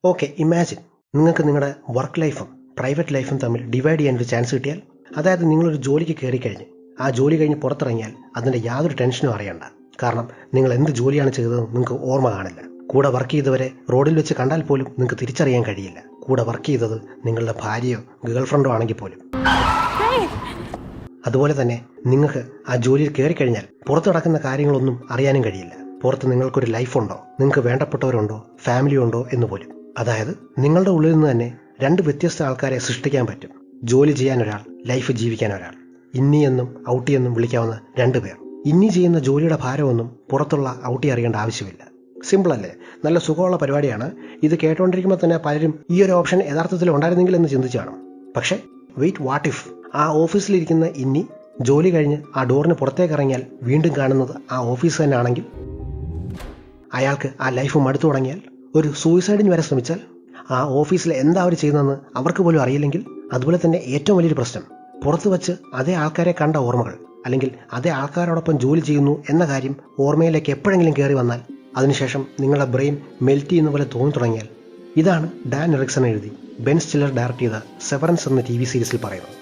Okay, imagine നിങ്ങൾക്ക് നിങ്ങളുടെ work ലൈഫും പ്രൈവറ്റ് ലൈഫും തമ്മിൽ ഡിവൈഡ് ചെയ്യാനൊരു ചാൻസ് കിട്ടിയാൽ, അതായത് നിങ്ങളൊരു ജോലിക്ക് കയറിക്കഴിഞ്ഞ് ആ ജോലി കഴിഞ്ഞ് പുറത്തിറങ്ങിയാൽ അതിൻ്റെ യാതൊരു ടെൻഷനും അറിയണ്ട. കാരണം നിങ്ങൾ എന്ത് ജോലിയാണ് ചെയ്തതെന്ന് നിങ്ങൾക്ക് ഓർമ്മ കാണില്ല. കൂടെ വർക്ക് ചെയ്തവരെ റോഡിൽ വെച്ച് കണ്ടാൽ പോലും നിങ്ങൾക്ക് തിരിച്ചറിയാൻ കഴിയില്ല. കൂടെ വർക്ക് ചെയ്തത് നിങ്ങളുടെ ഭാര്യയോ ഗേൾ ഫ്രണ്ടോ ആണെങ്കിൽ പോലും. അതുപോലെ തന്നെ നിങ്ങൾക്ക് ആ ജോലിയിൽ കയറിക്കഴിഞ്ഞാൽ പുറത്ത് നടക്കുന്ന കാര്യങ്ങളൊന്നും അറിയാനും കഴിയില്ല. പുറത്ത് നിങ്ങൾക്കൊരു ലൈഫുണ്ടോ, നിങ്ങൾക്ക് വേണ്ടപ്പെട്ടവരുണ്ടോ, ഫാമിലി ഉണ്ടോ എന്ന് പോലും. അതായത് നിങ്ങളുടെ ഉള്ളിൽ നിന്ന് തന്നെ രണ്ട് വ്യത്യസ്ത ആൾക്കാരെ സൃഷ്ടിക്കാൻ പറ്റും. ജോലി ചെയ്യാൻ ഒരാൾ, ലൈഫ് ജീവിക്കാൻ ഒരാൾ. ഇന്നി എന്നും ഔട്ടി എന്നും വിളിക്കാവുന്ന രണ്ടു പേർ. ഇന്നി ചെയ്യുന്ന ജോലിയുടെ ഭാരമൊന്നും പുറത്തുള്ള ഔട്ടി അറിയേണ്ട ആവശ്യമില്ല. സിമ്പിൾ അല്ലേ? നല്ല സുഖമുള്ള പരിപാടിയാണ്. ഇത് കേട്ടുകൊണ്ടിരിക്കുമ്പോൾ തന്നെ പലരും ഈ ഒരു ഓപ്ഷൻ യഥാർത്ഥത്തിൽ ഉണ്ടായിരുന്നെങ്കിൽ എന്ന് ചിന്തിച്ചു കാണും. പക്ഷേ വെയിറ്റ്, വാട്ട് ഇഫ് ആ ഓഫീസിലിരിക്കുന്ന ഇന്നി ജോലി കഴിഞ്ഞ് ആ ഡോറിന് പുറത്തേക്ക് ഇറങ്ങിയാൽ വീണ്ടും കാണുന്നത് ആ ഓഫീസ് തന്നെ ആണെങ്കിൽ? അയാൾക്ക് ആ ലൈഫ് മടുത്തു തുടങ്ങിയാൽ, ഒരു സൂയിസൈഡിന് വരെ ശ്രമിച്ചാൽ, ആ ഓഫീസിൽ എന്താ അവർ ചെയ്യുന്നതെന്ന് അവർക്ക് പോലും അറിയില്ലെങ്കിൽ? അതുപോലെ തന്നെ ഏറ്റവും വലിയൊരു പ്രശ്നം, പുറത്തു വച്ച് അതേ ആൾക്കാരെ കണ്ട ഓർമ്മകൾ, അല്ലെങ്കിൽ അതേ ആൾക്കാരോടൊപ്പം ജോലി ചെയ്യുന്നു എന്ന കാര്യം ഓർമ്മയിലേക്ക് എപ്പോഴെങ്കിലും കയറി വന്നാൽ, അതിനുശേഷം നിങ്ങളുടെ ബ്രെയിൻ മെൽറ്റ് ചെയ്യുന്ന പോലെ തോന്നി തുടങ്ങിയാൽ? ഇതാണ് ഡാൻ എറിക്സൺ എഴുതി ബെൻ സ്റ്റില്ലർ ഡയറക്ട് ചെയ്ത സെവറൻസ് എന്ന TV സീരീസിൽ പറയുന്നത്.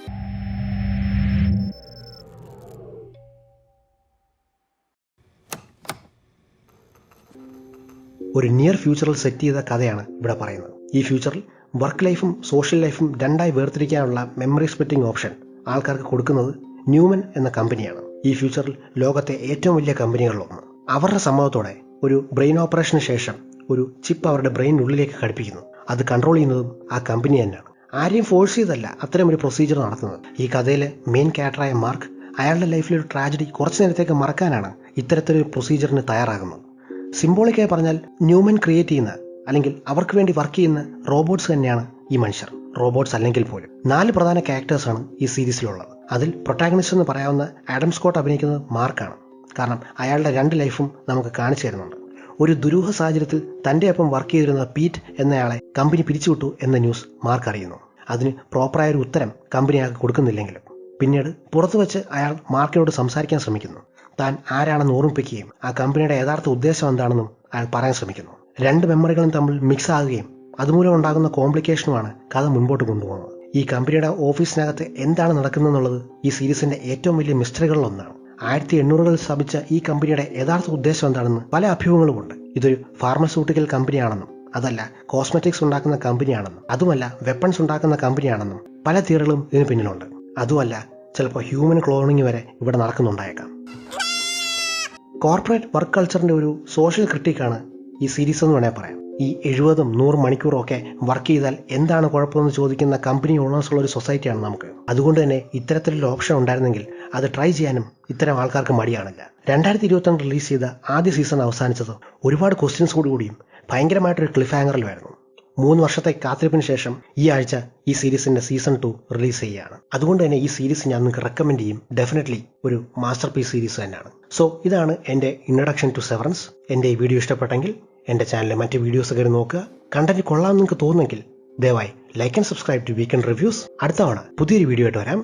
ഒരു നിയർ ഫ്യൂച്ചറിൽ സെറ്റ് ചെയ്ത കഥയാണ് ഇവിടെ പറയുന്നത്. ഈ ഫ്യൂച്ചറിൽ വർക്ക് ലൈഫും സോഷ്യൽ ലൈഫും രണ്ടായി വേർതിരിക്കാനുള്ള മെമ്മറി സ്പ്ലിറ്റിംഗ് ഓപ്ഷൻ ആൾക്കാർക്ക് കൊടുക്കുന്നത് ന്യൂമൻ എന്ന കമ്പനിയാണ്. ഈ ഫ്യൂച്ചറിൽ ലോകത്തെ ഏറ്റവും വലിയ കമ്പനികളിലൊന്ന്. അവരുടെ സമ്മതത്തോടെ ഒരു ബ്രെയിൻ ഓപ്പറേഷന് ശേഷം ഒരു ചിപ്പ് അവരുടെ ബ്രെയിനുള്ളിലേക്ക് ഘടിപ്പിക്കുന്നു. അത് കൺട്രോൾ ചെയ്യുന്നതും ആ കമ്പനി തന്നെയാണ്. ആരെയും ഫോഴ്സ് ചെയ്തല്ല അത്തരം ഒരു പ്രൊസീജിയർ നടത്തുന്നത്. ഈ കഥയിലെ മെയിൻ ക്യാരക്ടറായ മാർക്ക് അയാളുടെ ലൈഫിലൊരു ട്രാജഡി കുറച്ചു നേരത്തേക്ക് മറക്കാനാണ് ഇത്തരത്തിലൊരു പ്രൊസീജിയറിന് തയ്യാറാകുന്നത്. സിംബോളിക്കായി പറഞ്ഞാൽ ന്യൂമൻ ക്രിയേറ്റ് ചെയ്യുന്ന, അല്ലെങ്കിൽ അവർക്ക് വേണ്ടി വർക്ക് ചെയ്യുന്ന റോബോട്ട്സ് തന്നെയാണ് ഈ മനുഷ്യർ. റോബോട്ട്സ് അല്ലെങ്കിൽ പോലും 4 പ്രധാന ക്യാരക്ടേഴ്സാണ് ഈ സീരീസിലുള്ളത്. അതിൽ പ്രൊട്ടാഗണിസ്റ്റ് എന്ന് പറയാവുന്ന ആഡം സ്കോട്ട് അഭിനയിക്കുന്നത് മാർക്കാണ്. കാരണം അയാളുടെ 2 ലൈഫും നമുക്ക് കാണിച്ചു തരുന്നുണ്ട്. ഒരു ദുരൂഹ സാഹചര്യത്തിൽ തൻ്റെ ഒപ്പം വർക്ക് ചെയ്തിരുന്ന പീറ്റ് എന്നയാളെ കമ്പനി പിരിച്ചുവിട്ടു എന്ന ന്യൂസ് മാർക്ക് അറിയുന്നു. അതിന് പ്രോപ്പറായൊരു ഉത്തരം കമ്പനി അയാൾക്ക് കൊടുക്കുന്നില്ലെങ്കിലും പിന്നീട് പുറത്തു വെച്ച് അയാൾ മാർക്കിനോട് സംസാരിക്കാൻ ശ്രമിക്കുന്നു. താൻ ആരാണെന്ന് ഓർമ്മിപ്പിക്കുകയും ആ കമ്പനിയുടെ യഥാർത്ഥ ഉദ്ദേശം എന്താണെന്നും അയാൾ പറയാൻ ശ്രമിക്കുന്നു. 2 മെമ്മറികളും തമ്മിൽ മിക്സ് ആകുകയും അതുമൂലം ഉണ്ടാകുന്ന കോംപ്ലിക്കേഷനുമാണ് കഥ മുൻപോട്ട് കൊണ്ടുപോകുന്നത്. ഈ കമ്പനിയുടെ ഓഫീസിനകത്ത് എന്താണ് നടക്കുന്നതെന്നുള്ളത് ഈ സീരീസിന്റെ ഏറ്റവും വലിയ മിസ്റ്ററികളിലൊന്നാണ്. 1800കളിൽ സ്ഥാപിച്ച ഈ കമ്പനിയുടെ യഥാർത്ഥ ഉദ്ദേശം എന്താണെന്ന് പല അഭ്യൂഹങ്ങളുമുണ്ട്. ഇതൊരു ഫാർമസ്യൂട്ടിക്കൽ കമ്പനിയാണെന്നും, അതല്ല കോസ്മെറ്റിക്സ് ഉണ്ടാക്കുന്ന കമ്പനിയാണെന്നും, അതുമല്ല വെപ്പൺസ് ഉണ്ടാക്കുന്ന കമ്പനിയാണെന്നും പല തിയറികളും ഇതിന് പിന്നിലുണ്ട്. അതുമല്ല ചിലപ്പോൾ ഹ്യൂമൻ ക്ലോണിംഗ് വരെ ഇവിടെ നടക്കുന്നുണ്ടായേക്കാം. കോർപ്പറേറ്റ് വർക്ക് കൾച്ചറിന്റെ ഒരു സോഷ്യൽ ക്രിട്ടിക്കാണ് ഈ സീരീസ് എന്ന് വേണേൽ പറയാം. ഈ 70-100 മണിക്കൂറും ഒക്കെ വർക്ക് ചെയ്താൽ എന്താണ് കുഴപ്പമെന്ന് ചോദിക്കുന്ന കമ്പനി ഓണേഴ്സ് ഉള്ള ഒരു സൊസൈറ്റിയാണ് നമുക്ക്. അതുകൊണ്ട് തന്നെ ഇത്തരത്തിലൊരു ഓപ്ഷൻ ഉണ്ടായിരുന്നെങ്കിൽ അത് ട്രൈ ചെയ്യാനും ഇത്തരം ആൾക്കാർക്ക് മടിയാണില്ല. 2022 റിലീസ് ചെയ്ത ആദ്യ സീസൺ അവസാനിച്ചത് ഒരുപാട് ക്വസ്റ്റ്യൻസ് കൂടിയും ഭയങ്കരമായിട്ടൊരു ക്ലിഫ് ഹാങ്ങറിലുമായിരുന്നു. 3 വർഷത്തെ കാത്തിരിപ്പിന് ശേഷം ഈ ആഴ്ച ഈ സീരീസിന്റെ സീസൺ 2 റിലീസ് ചെയ്യുകയാണ്. അതുകൊണ്ട് തന്നെ ഈ സീരീസ് ഞാൻ നിങ്ങൾക്ക് റെക്കമെൻഡ് ചെയ്യും. ഡെഫിനറ്റ്ലി ഒരു മാസ്റ്റർ പീസ് സീരീസ് തന്നെയാണ്. സോ ഇതാണ് എൻ്റെ ഇൻട്രൊഡക്ഷൻ ടു സെവറൻസ്. എൻ്റെ ഈ വീഡിയോ ഇഷ്ടപ്പെട്ടെങ്കിൽ എൻ്റെ ചാനലിലെ മറ്റ് വീഡിയോസ് കയറി നോക്കുക. കണ്ടന്റ് കൊള്ളാമെന്ന് നിങ്ങൾക്ക് തോന്നുമെങ്കിൽ ദയവായി like and subscribe to weekend reviews. അടുത്ത തവണ പുതിയൊരു വീഡിയോ ആയിട്ട് വരാം.